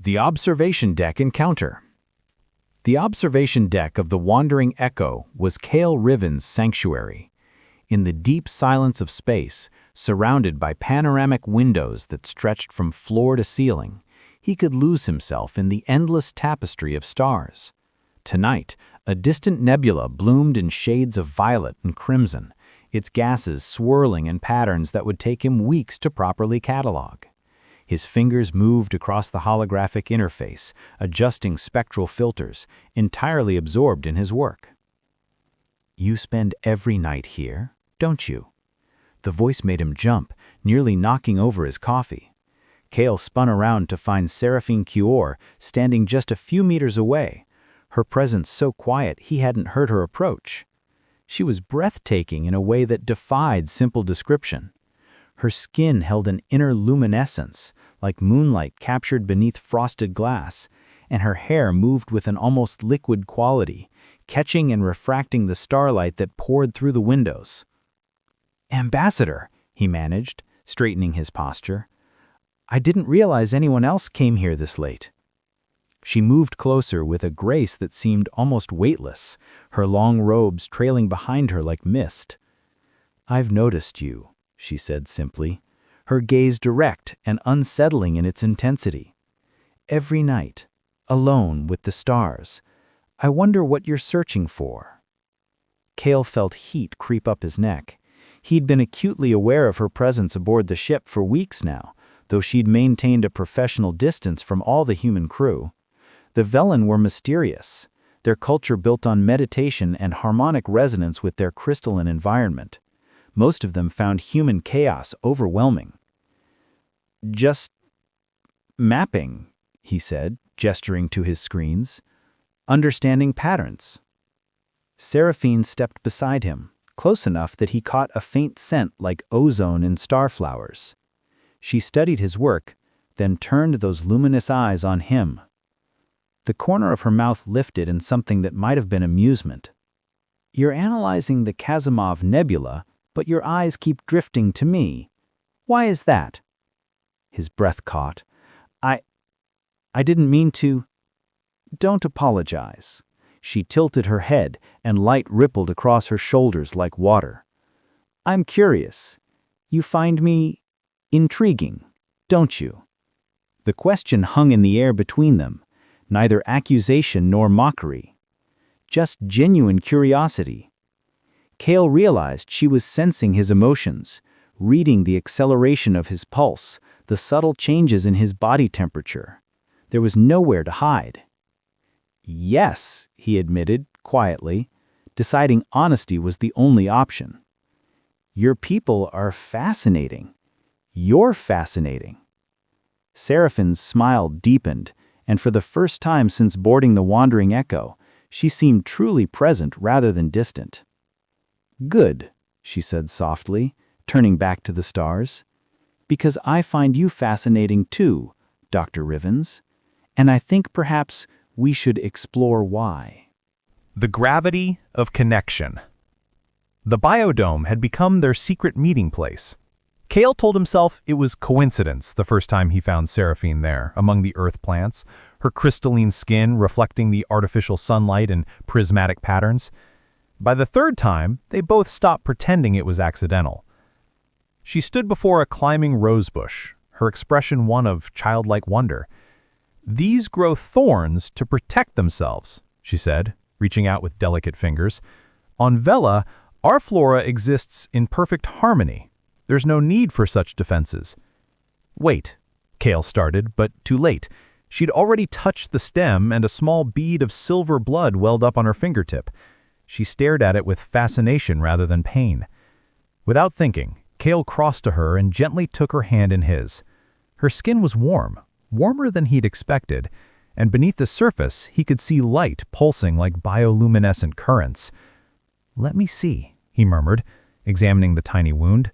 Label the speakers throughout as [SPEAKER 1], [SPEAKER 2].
[SPEAKER 1] The Observation Deck Encounter. The observation deck of the Wandering Echo was Cale Riven's sanctuary. In the deep silence of space, surrounded by panoramic windows that stretched from floor to ceiling, he could lose himself in the endless tapestry of stars. Tonight, a distant nebula bloomed in shades of violet and crimson, its gases swirling in patterns that would take him weeks to properly catalog. His fingers moved across the holographic interface, adjusting spectral filters, entirely absorbed in his work. "You spend every night here, don't you?" The voice made him jump, nearly knocking over his coffee. Cale spun around to find Seraphine Cuor standing just a few meters away, her presence so quiet he hadn't heard her approach. She was breathtaking in a way that defied simple description. Her skin held an inner luminescence, like moonlight captured beneath frosted glass, and her hair moved with an almost liquid quality, catching and refracting the starlight that poured through the windows. "Ambassador," he managed, straightening his posture. "I didn't realize anyone else came here this late." She moved closer with a grace that seemed almost weightless, her long robes trailing behind her like mist. "I've noticed you," she said simply, her gaze direct and unsettling in its intensity. "Every night, alone with the stars, I wonder what you're searching for." Cale felt heat creep up his neck. He'd been acutely aware of her presence aboard the ship for weeks now, though she'd maintained a professional distance from all the human crew. The Velen were mysterious, their culture built on meditation and harmonic resonance with their crystalline environment. Most of them found human chaos overwhelming. "Just mapping," he said, gesturing to his screens. "Understanding patterns." Seraphine stepped beside him, close enough that he caught a faint scent like ozone in starflowers. She studied his work, then turned those luminous eyes on him. The corner of her mouth lifted in something that might have been amusement. "You're analyzing the Kazimov Nebula, but your eyes keep drifting to me. Why is that?" His breath caught. I didn't mean to." "Don't apologize." She tilted her head, and light rippled across her shoulders like water. "I'm curious. You find me intriguing, don't you?" The question hung in the air between them, neither accusation nor mockery. Just genuine curiosity. Cale realized she was sensing his emotions, reading the acceleration of his pulse, the subtle changes in his body temperature. There was nowhere to hide. "Yes," he admitted, quietly, deciding honesty was the only option. "Your people are fascinating. You're fascinating." Seraphine's smile deepened, and for the first time since boarding the Wandering Echo, she seemed truly present rather than distant. "Good," she said softly, turning back to the stars. "Because I find you fascinating too, Dr. Rivens, and I think perhaps we should explore why."
[SPEAKER 2] The gravity of connection. The biodome had become their secret meeting place. Cale told himself it was coincidence the first time he found Seraphine there, among the earth plants, her crystalline skin reflecting the artificial sunlight in prismatic patterns. By the third time, they both stopped pretending it was accidental. She stood before a climbing rosebush, her expression one of childlike wonder. "These grow thorns to protect themselves," she said, reaching out with delicate fingers. "On Vela, our flora exists in perfect harmony. There's no need for such defenses." "Wait," Cale started, but too late. She'd already touched the stem, and a small bead of silver blood welled up on her fingertip. She stared at it with fascination rather than pain. Without thinking, Cale crossed to her and gently took her hand in his. Her skin was warm, warmer than he'd expected, and beneath the surface he could see light pulsing like bioluminescent currents. "Let me see," he murmured, examining the tiny wound.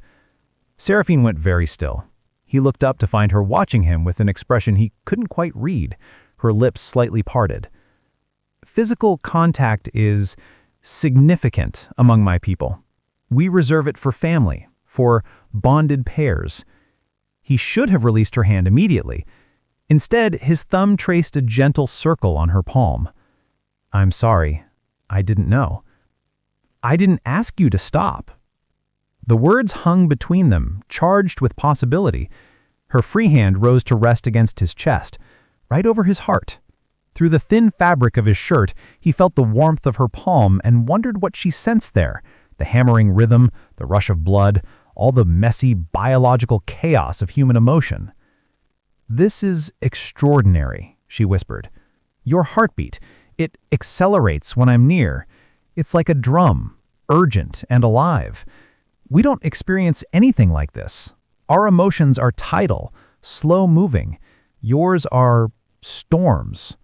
[SPEAKER 2] Seraphine went very still. He looked up to find her watching him with an expression he couldn't quite read, her lips slightly parted. "Physical contact is significant among my people. We reserve it for family, for bonded pairs." He should have released her hand immediately. Instead, his thumb traced a gentle circle on her palm. "I'm sorry. I didn't know. I didn't ask you to stop." The words hung between them, charged with possibility. Her free hand rose to rest against his chest, right over his heart. Through the thin fabric of his shirt, he felt the warmth of her palm and wondered what she sensed there. The hammering rhythm, the rush of blood, all the messy biological chaos of human emotion. "This is extraordinary," she whispered. "Your heartbeat, it accelerates when I'm near. It's like a drum, urgent and alive. We don't experience anything like this. Our emotions are tidal, slow-moving. Yours are storms."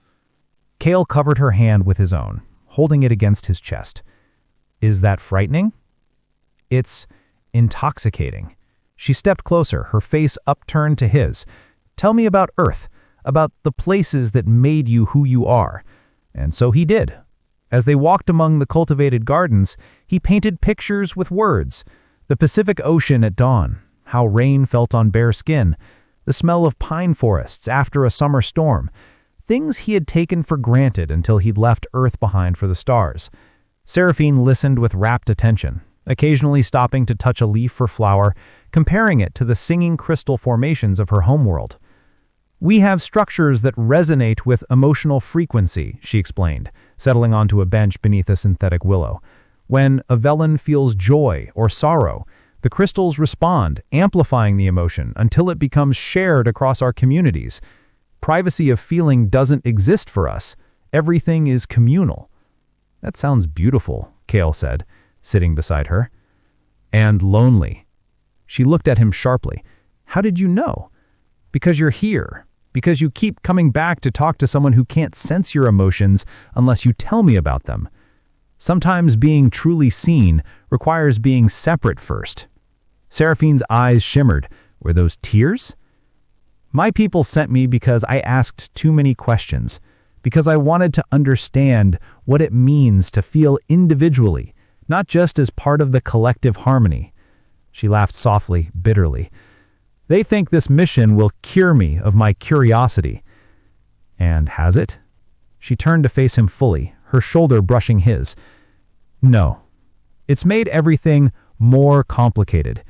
[SPEAKER 2] Cale covered her hand with his own, holding it against his chest. "Is that frightening?" "It's intoxicating." She stepped closer, her face upturned to his. "Tell me about Earth, about the places that made you who you are." And so he did. As they walked among the cultivated gardens, he painted pictures with words. The Pacific Ocean at dawn, how rain felt on bare skin, the smell of pine forests after a summer storm, things he had taken for granted until he'd left Earth behind for the stars. Seraphine listened with rapt attention, occasionally stopping to touch a leaf or flower, comparing it to the singing crystal formations of her homeworld. "We have structures that resonate with emotional frequency," she explained, settling onto a bench beneath a synthetic willow. "When a velen feels joy or sorrow, the crystals respond, amplifying the emotion until it becomes shared across our communities. Privacy of feeling doesn't exist for us. Everything is communal." "That sounds beautiful," Cale said, sitting beside her. "And lonely." She looked at him sharply. "How did you know?" "Because you're here. Because you keep coming back to talk to someone who can't sense your emotions unless you tell me about them. Sometimes being truly seen requires being separate first." Seraphine's eyes shimmered. Were those tears? "My people sent me because I asked too many questions, because I wanted to understand what it means to feel individually, not just as part of the collective harmony." She laughed softly, bitterly. "They think this mission will cure me of my curiosity." "And has it?" She turned to face him fully, her shoulder brushing his. "No. It's made everything more complicated.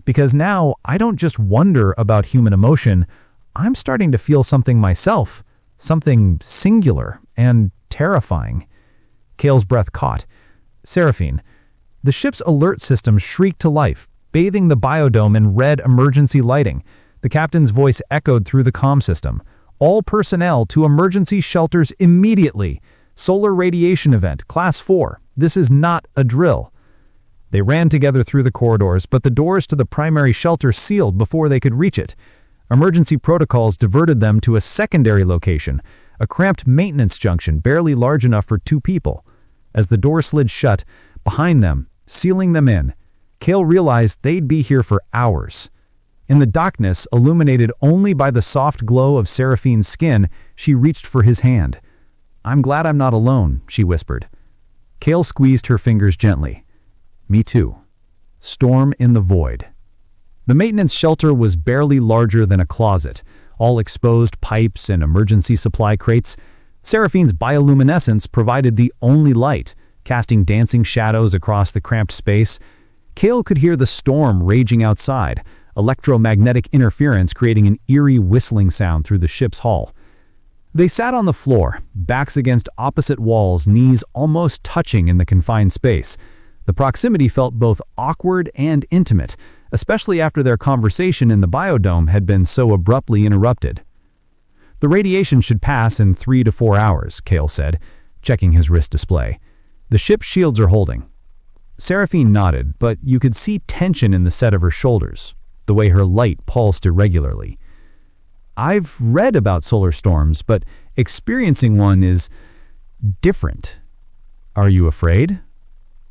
[SPEAKER 2] Because now I don't just wonder about human emotion, I'm starting to feel something myself, something singular and terrifying." Cale's breath caught. "Seraphine, the ship's alert system shrieked to life, bathing the biodome in red emergency lighting. The captain's voice echoed through the comm system. 'All personnel to emergency shelters immediately. Solar radiation event, Class 4. This is not a drill.' They ran together through the corridors, but the doors to the primary shelter sealed before they could reach it. Emergency protocols diverted them to a secondary location, a cramped maintenance junction barely large enough for 2 people. As the door slid shut, behind them, sealing them in, Cale realized they'd be here for hours. In the darkness, illuminated only by the soft glow of Seraphine's skin, she reached for his hand. "I'm glad I'm not alone," she whispered. Cale squeezed her fingers gently. "Me too." Storm in the void. The maintenance shelter was barely larger than a closet, all exposed pipes and emergency supply crates. Seraphine's bioluminescence provided the only light, casting dancing shadows across the cramped space. Cale could hear the storm raging outside, electromagnetic interference creating an eerie whistling sound through the ship's hull. They sat on the floor, backs against opposite walls, knees almost touching in the confined space. The proximity felt both awkward and intimate, especially after their conversation in the biodome had been so abruptly interrupted. "The radiation should pass in 3 to 4 hours, Cale said, checking his wrist display. "The ship's shields are holding." Seraphine nodded, but you could see tension in the set of her shoulders, the way her light pulsed irregularly. "I've read about solar storms, but experiencing one is different. Are you afraid?"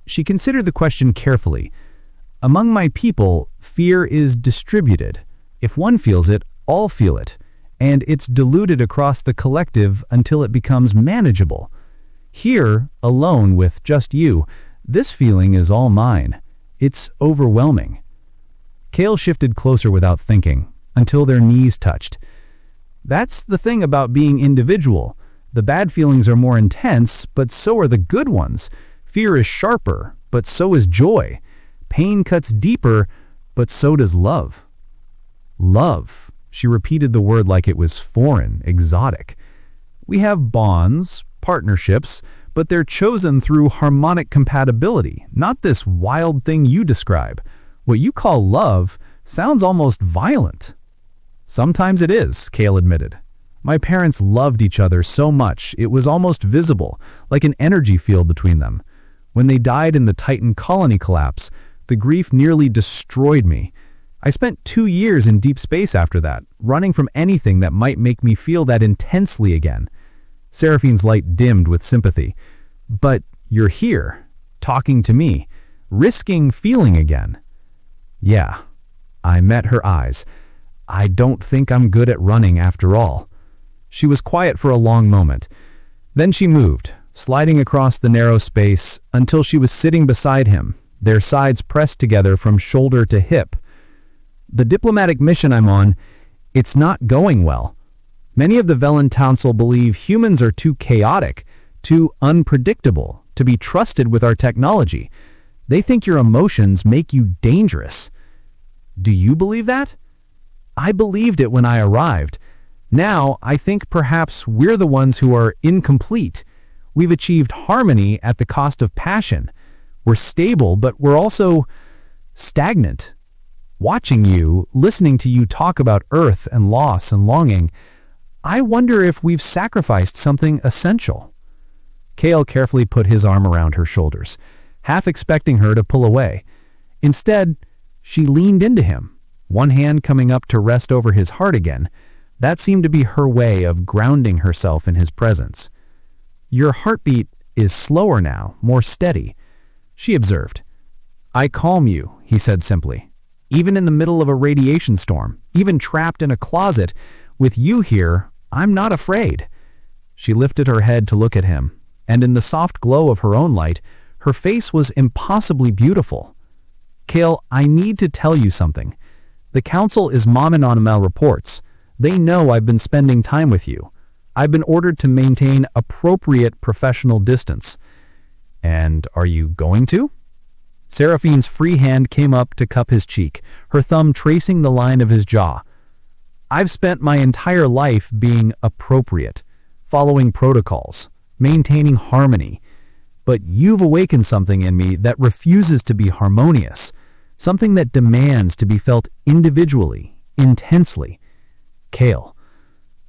[SPEAKER 2] She considered the question carefully. "Among my people, fear is distributed. If one feels it, all feel it, and it's diluted across the collective until it becomes manageable. Here, alone with just you, this feeling is all mine. It's overwhelming." Cale shifted closer without thinking, until their knees touched.
[SPEAKER 3] That's the thing about being individual. The bad feelings are more intense, but so are the good ones. Fear is sharper, but so is joy. Pain cuts deeper, but so does love. Love. She repeated the word like it was foreign, exotic. We have bonds, partnerships, but they're chosen through harmonic compatibility, not this wild thing you describe. What you call love sounds almost violent. Sometimes it is, Cale admitted. My parents loved each other so much it was almost visible, like an energy field between them. When they died in the Titan colony collapse, the grief nearly destroyed me. I spent 2 years in deep space after that, running from anything that might make me feel that intensely again. Seraphine's light dimmed with sympathy. But you're here, talking to me, risking feeling again. Yeah, I met her eyes. I don't think I'm good at running after all. She was quiet for a long moment. Then she moved, sliding across the narrow space until she was sitting beside him, their sides pressed together from shoulder to hip. The diplomatic mission I'm on, it's not going well. Many of the Velen Council believe humans are too chaotic, too unpredictable to be trusted with our technology. They think your emotions make you dangerous. Do you believe that? I believed it when I arrived. Now I think perhaps we're the ones who are incomplete. We've achieved harmony at the cost of passion. We're stable, but we're also stagnant. Watching you, listening to you talk about Earth and loss and longing, I wonder if we've sacrificed something essential. Cale carefully put his arm around her shoulders, half expecting her to pull away. Instead, she leaned into him, one hand coming up to rest over his heart again. That seemed to be her way of grounding herself in his presence. Your heartbeat is slower now, more steady, she observed. I calm you, he said simply. Even in the middle of a radiation storm, even trapped in a closet, with you here, I'm not afraid. She lifted her head to look at him, and in the soft glow of her own light, her face was impossibly beautiful. Cale, I need to tell you something. The Council is momming on my reports. They know I've been spending time with you. I've been ordered to maintain appropriate professional distance. And are you going to? Seraphine's free hand came up to cup his cheek, her thumb tracing the line of his jaw. I've spent my entire life being appropriate, following protocols, maintaining harmony. But you've awakened something in me that refuses to be harmonious, something that demands to be felt individually, intensely. Cale,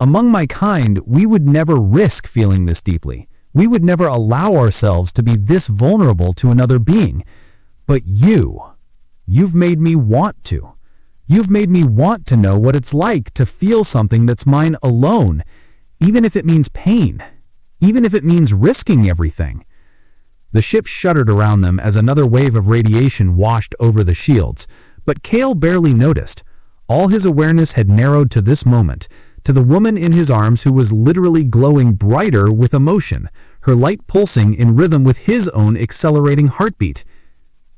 [SPEAKER 3] among my kind, we would never risk feeling this deeply. We would never allow ourselves to be this vulnerable to another being. But you've made me want to. You've made me want to know what it's like to feel something that's mine alone, even if it means pain, even if it means risking everything. The ship shuddered around them as another wave of radiation washed over the shields, but Cale barely noticed. All his awareness had narrowed to this moment, to the woman in his arms who was literally glowing brighter with emotion, her light pulsing in rhythm with his own accelerating heartbeat.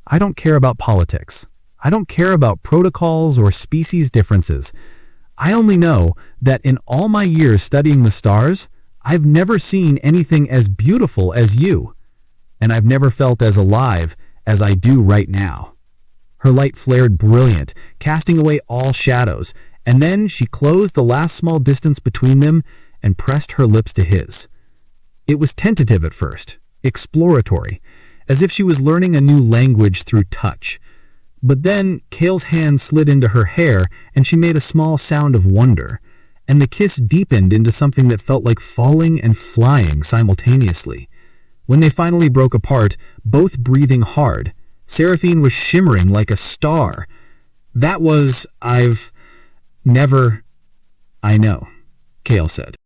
[SPEAKER 3] I don't care about politics. I don't care about protocols or species differences. I only know that in all my years studying the stars, I've never seen anything as beautiful as you. And I've never felt as alive as I do right now. Her light flared brilliant, casting away all shadows, and then she closed the last small distance between them and pressed her lips to his. It was tentative at first, exploratory, as if she was learning a new language through touch. But then Cale's hand slid into her hair and she made a small sound of wonder, and the kiss deepened into something that felt like falling and flying simultaneously. When they finally broke apart, both breathing hard, Seraphine was shimmering like a star. That was, I know, Cale said.